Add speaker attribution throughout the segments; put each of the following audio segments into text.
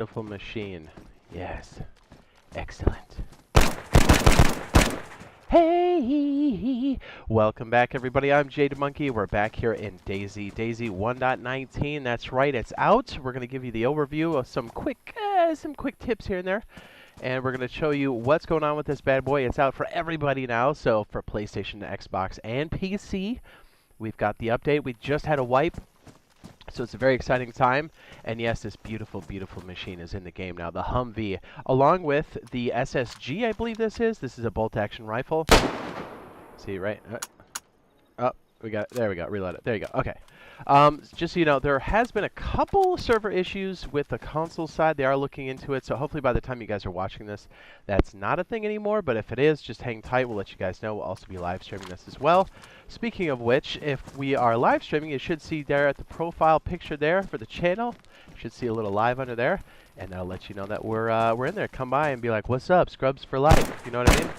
Speaker 1: Beautiful machine. Yes. Excellent. Hey! Welcome back, everybody. I'm Jade Monkey. We're back here in DayZ 1.19. That's right, it's out. We're going to give you the overview of some quick tips here and there. And we're going to show you what's going on with this bad boy. It's out for everybody now. So for PlayStation, Xbox, and PC, we've got the update. We just had a wipe. So it's a very exciting time, and yes, this beautiful, beautiful machine is in the game now, the Humvee, along with the SSG, I believe this is. This is a bolt-action rifle. See, right? Oh, we got it. There we go. Reload it. There you go. Okay. Just so you know, there has been a couple server issues with the console side. They are looking into it, so hopefully by the time you guys are watching this, that's not a thing anymore. But if it is, just hang tight. We'll let you guys know. We'll also be live streaming this as well. Speaking of which, if we are live streaming, you should see there at the profile picture there for the channel. You should see a little live under there, and that'll let you know that we're in there. Come by and be like, "What's up, Scrubs for life?" You know what I mean?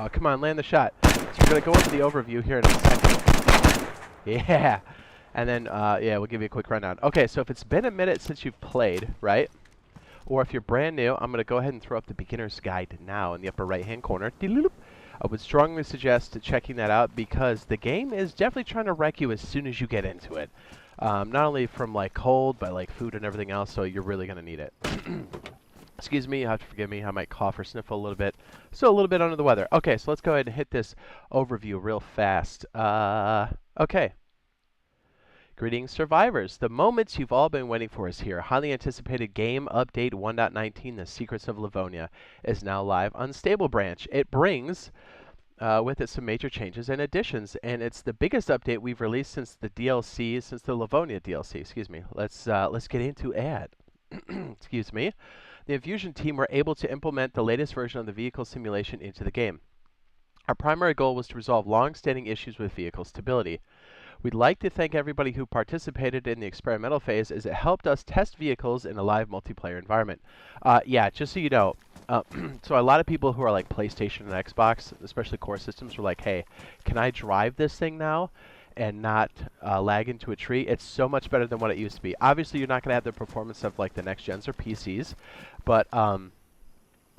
Speaker 1: Oh, come on, land the shot. So we're gonna go into the overview here in a second. Yeah, and then yeah, we'll give you a quick rundown. Okay, so if it's been a minute since you've played, right? Or if you're brand new, I'm gonna go ahead and throw up the beginner's guide now in the upper right-hand corner. I would strongly suggest checking that out because the game is definitely trying to wreck you as soon as you get into it. Not only from like cold, but like food and everything else. So you're really gonna need it. Excuse me, you have to forgive me. I might cough or sniffle a little bit. Still a little bit under the weather. Okay, so let's go ahead and hit this overview real fast. Okay. Greetings, survivors. The moments you've all been waiting for is here. Highly anticipated game update 1.19, The Secrets of Livonia, is now live on Stable Branch. It brings with it some major changes and additions, and it's the biggest update we've released since the DLC, since the Livonia DLC. Excuse me. Let's get into it. Excuse me. The Infusion team were able to implement the latest version of the vehicle simulation into the game. Our primary goal was to resolve long-standing issues with vehicle stability. We'd like to thank everybody who participated in the experimental phase as it helped us test vehicles in a live multiplayer environment. Yeah, just so you know, so a lot of people who are like PlayStation and Xbox, especially core systems, were like, hey, can I drive this thing now and not lag into a tree? It's so much better than what it used to be. Obviously, you're not going to have the performance of like the next gens or PCs, but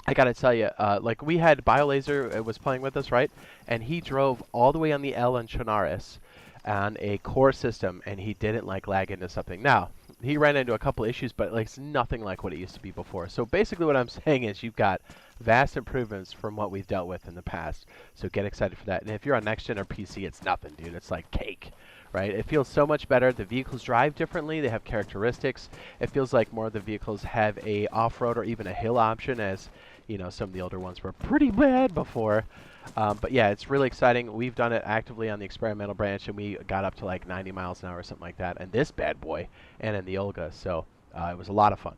Speaker 1: I gotta tell you, like we had BioLaser was playing with us, right? And he drove all the way on the L in Chernarus on a core system, and he didn't like lag into something. Now, he ran into a couple issues, but like it's nothing like what it used to be before. So basically what I'm saying is you've got vast improvements from what we've dealt with in the past. So get excited for that. And if you're on next gen or PC, it's nothing, dude. It's like cake. Right? It feels so much better. The vehicles drive differently. They have characteristics. It feels like more of the vehicles have a off-road or even a hill option, as you know, some of the older ones were pretty bad before. But yeah, it's really exciting. We've done it actively on the experimental branch, and we got up to like 90 miles an hour or something like that. And this bad boy, and in the Olga. So it was a lot of fun.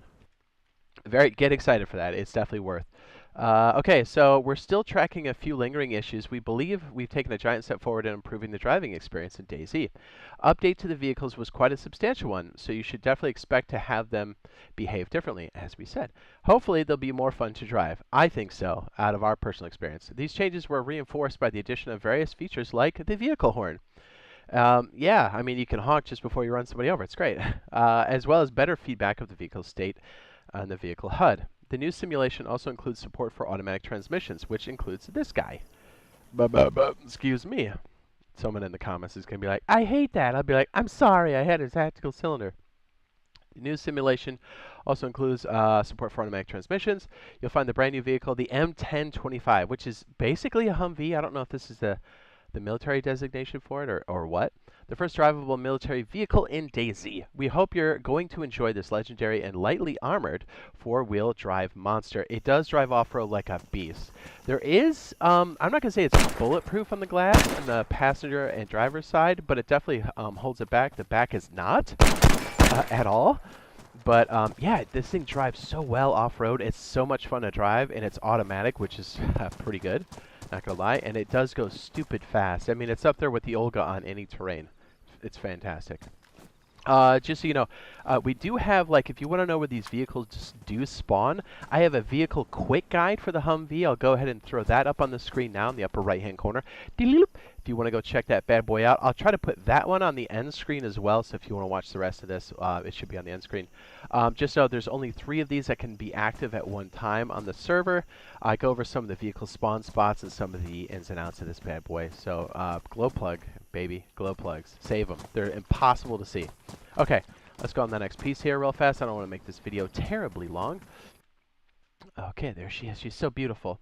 Speaker 1: Get excited for that. It's definitely worth. Okay, so we're still tracking a few lingering issues. We believe we've taken a giant step forward in improving the driving experience in DayZ. Update to the vehicles was quite a substantial one, so you should definitely expect to have them behave differently, as we said. Hopefully, they'll be more fun to drive. I think so, out of our personal experience. These changes were reinforced by the addition of various features like the vehicle horn. Yeah, I mean, you can honk just before you run somebody over. It's great. As well as better feedback of the vehicle state on the vehicle HUD. The new simulation also includes support for automatic transmissions, which includes this guy. Excuse me. Someone in the comments is going to be like, I hate that. I'll be like, I'm sorry, I had a tactical cylinder. The new simulation also includes support for automatic transmissions. You'll find the brand new vehicle, the M1025, which is basically a Humvee. I don't know if this is the military designation for it or what. The first drivable military vehicle in DayZ. We hope you're going to enjoy this legendary and lightly armored four-wheel drive monster. It does drive off-road like a beast. There is, I'm not going to say it's bulletproof on the glass on the passenger and driver's side, but it definitely holds it back. The back is not at all. But yeah, this thing drives so well off-road. It's so much fun to drive, and it's automatic, which is pretty good. Not gonna lie, and it does go stupid fast. I mean, it's up there with the Olga on any terrain. It's fantastic. Just so you know, we do have, like, if you want to know where these vehicles just do spawn, I have a vehicle quick guide for the Humvee. I'll go ahead and throw that up on the screen now in the upper right-hand corner. If you want to go check that bad boy out, I'll try to put that one on the end screen as well, so if you want to watch the rest of this, it should be on the end screen. Just know there's only 3 of these that can be active at one time on the server. I go over some of the vehicle spawn spots and some of the ins and outs of this bad boy. So, glow plug, baby, glow plugs. Save them. They're impossible to see. Okay, let's go on the next piece here real fast. I don't want to make this video terribly long. Okay, there she is. She's so beautiful.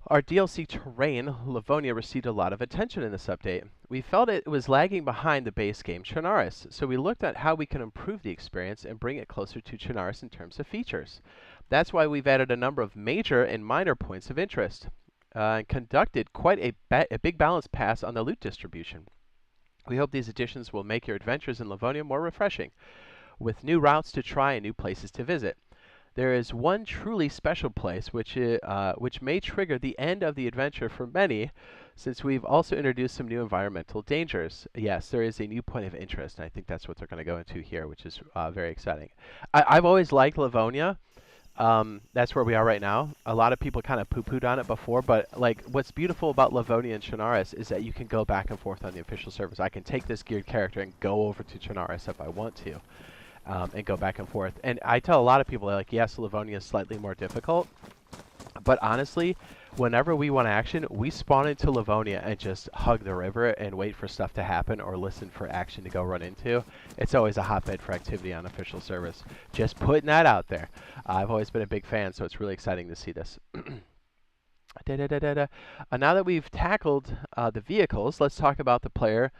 Speaker 1: Our DLC terrain, Livonia, received a lot of attention in this update. We felt it was lagging behind the base game Chernarus, so we looked at how we can improve the experience and bring it closer to Chernarus in terms of features. That's why we've added a number of major and minor points of interest, and conducted quite a big balance pass on the loot distribution. We hope these additions will make your adventures in Livonia more refreshing, with new routes to try and new places to visit. There is one truly special place which may trigger the end of the adventure for many, since we've also introduced some new environmental dangers. Yes, there is a new point of interest, and I think that's what they're going to go into here, which is very exciting. I've always liked Livonia. That's where we are right now. A lot of people kind of poo-pooed on it before, but like what's beautiful about Livonia and Chernarus is that you can go back and forth on the official servers. I can take this geared character and go over to Chernarus if I want to. And go back and forth. And I tell a lot of people, like, yes, Livonia is slightly more difficult, but honestly, whenever we want action, we spawn into Livonia and just hug the river and wait for stuff to happen or listen for action to go run into. It's always a hotbed for activity on official servers. Just putting that out there. I've always been a big fan, so it's really exciting to see this. Now that we've tackled the vehicles, let's talk about the player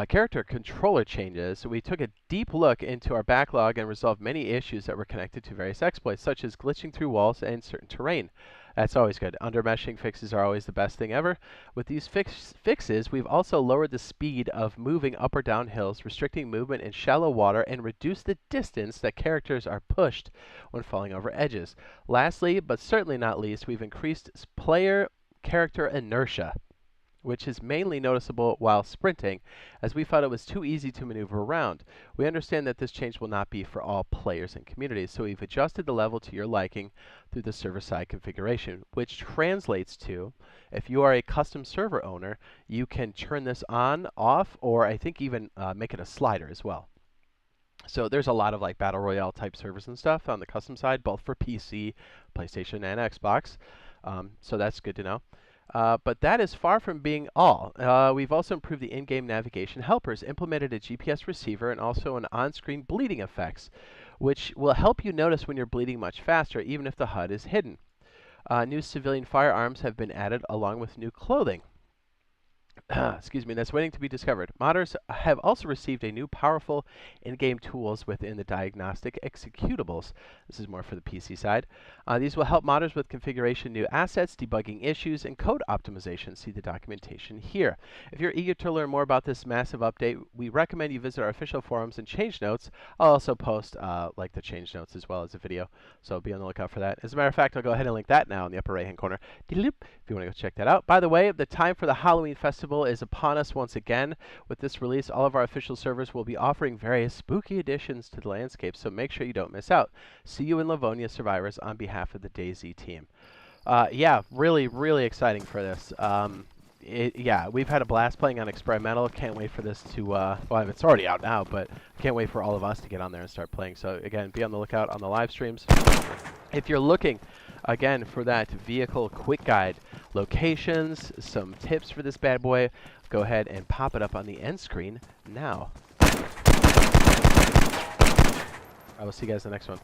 Speaker 1: character controller changes. We took a deep look into our backlog and resolved many issues that were connected to various exploits, such as glitching through walls and certain terrain. That's always good. Undermeshing fixes are always the best thing ever. With these fixes, we've also lowered the speed of moving up or down hills, restricting movement in shallow water, and reduced the distance that characters are pushed when falling over edges. Lastly, but certainly not least, we've increased player character inertia, which is mainly noticeable while sprinting, as we thought it was too easy to maneuver around. We understand that this change will not be for all players and communities, so we've adjusted the level to your liking through the server-side configuration, which translates to, if you are a custom server owner, you can turn this on, off, or I think even make it a slider as well. So there's a lot of like Battle Royale type servers and stuff on the custom side, both for PC, PlayStation, and Xbox. So that's good to know. But that is far from being all. We've also improved the in-game navigation helpers, implemented a GPS receiver, and also an on-screen bleeding effects, which will help you notice when you're bleeding much faster, even if the HUD is hidden. New civilian firearms have been added, along with new clothing. Excuse me, that's waiting to be discovered. Modders have also received a new powerful in-game tools within the diagnostic executables. This is more for the PC side. These will help modders with configuration new assets, debugging issues, and code optimization. See the documentation here. If you're eager to learn more about this massive update, we recommend you visit our official forums and change notes. I'll also post like the change notes as well as a video, so be on the lookout for that. As a matter of fact, I'll go ahead and link that now in the upper right-hand corner. If you want to go check that out. By the way, the time for the Halloween Festival is upon us once again. With this release, all of our official servers will be offering various spooky additions to the landscape, so make sure you don't miss out. See you in Livonia, survivors, on behalf of the DayZ team. Yeah, really exciting for this. Yeah, we've had a blast playing on Experimental. Can't wait for this to, well, it's already out now, but can't wait for all of us to get on there and start playing. So again, be on the lookout on the live streams. If you're looking, again, for that vehicle quick guide, locations, some tips for this bad boy, go ahead and pop it up on the end screen now. I will see you guys in the next one.